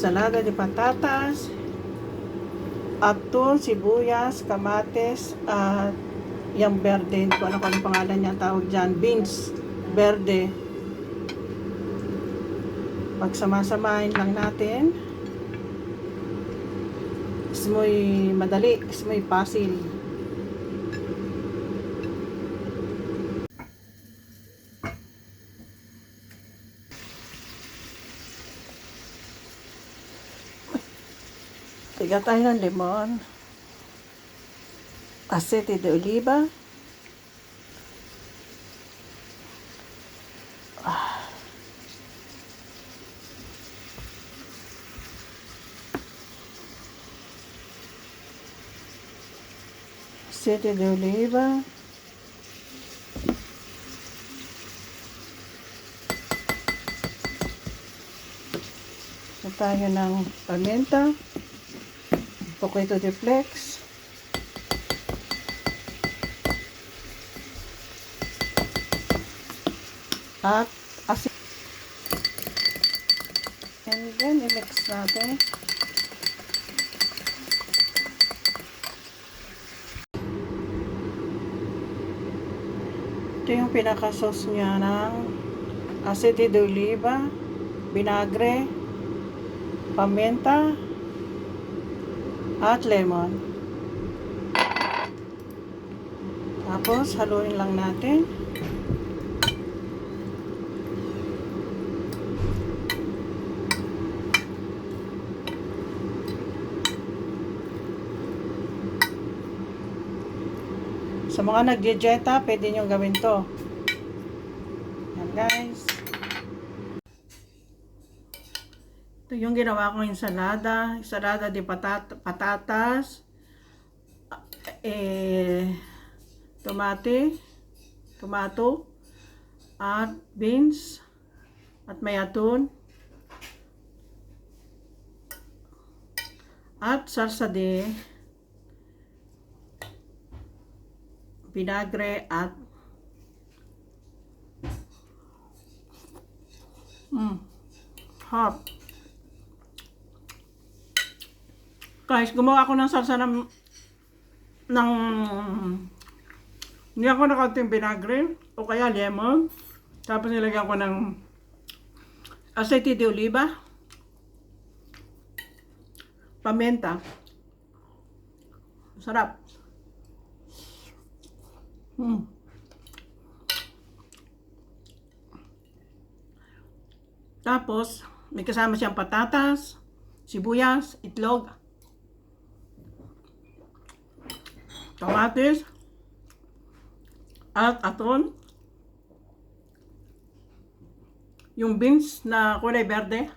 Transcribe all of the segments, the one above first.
ensalada de patatas, atol, sibuyas, kamates, at yung berde, hindi ko alam kung anong pangalan niya tawag dyan, beans, berde. Pagsamasamahin lang natin. Ismoy madali, ismoy pasil. Tiga tayo ng lemon, aceite de oliva, aceite de oliva, tayo ng paminta, poquito de flex, at asin. And then i-mix natin. Ito yung pinaka-sauce niya ng aceite de oliva, vinagre, paminta, at lemon. Tapos haluin lang natin. Sa mga nag-dieta, pwede nyo gawin to. Yan guys. Ito yung ginawa kong ensalada. Ensalada de patatas. Tomato. At beans. At may aton. At salsa de vinagre at harap. Guys, gumawa ako ng salsa ng hindi ako nakaunting vinagre o kaya lemon. Tapos nilagyan ko ng aceite de oliva, paminta. Sarap. Tapos, may kasama siyang patatas, sibuyas, itlog, kamatis, at aton. Yung beans na kulay berde.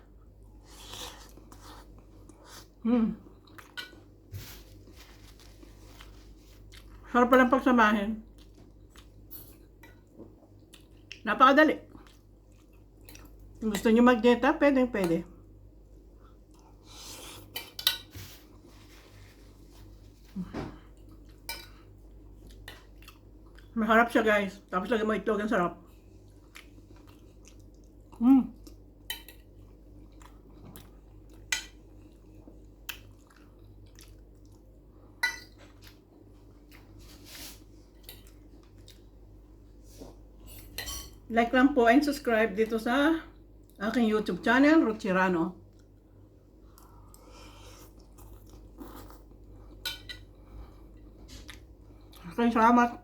Sarap palang pagsamahin. Napakadali. Kung gusto nyo mag-dieta, pwede. Masarap siya guys. Tapos lagyan mo itlog, ang sarap. Like lang po and subscribe dito sa aking YouTube channel, Ruth Chirano. Okay, salamat.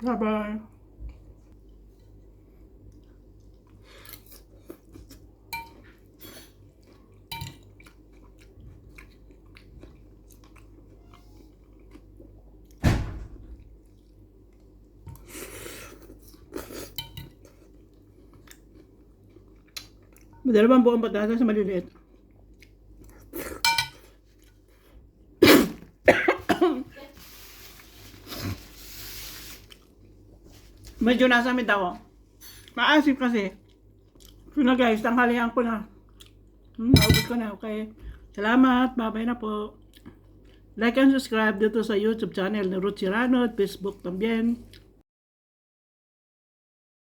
Bye-bye. Madalawang buong patatas na maliliit. Medyo nasa amin daw. Maasim kasi. So na guys, tanghalian ko na. Naubos ko na. Okay. Salamat. Bye-bye na po. Like and subscribe dito sa YouTube channel ni Ruth Chirano at Facebook también.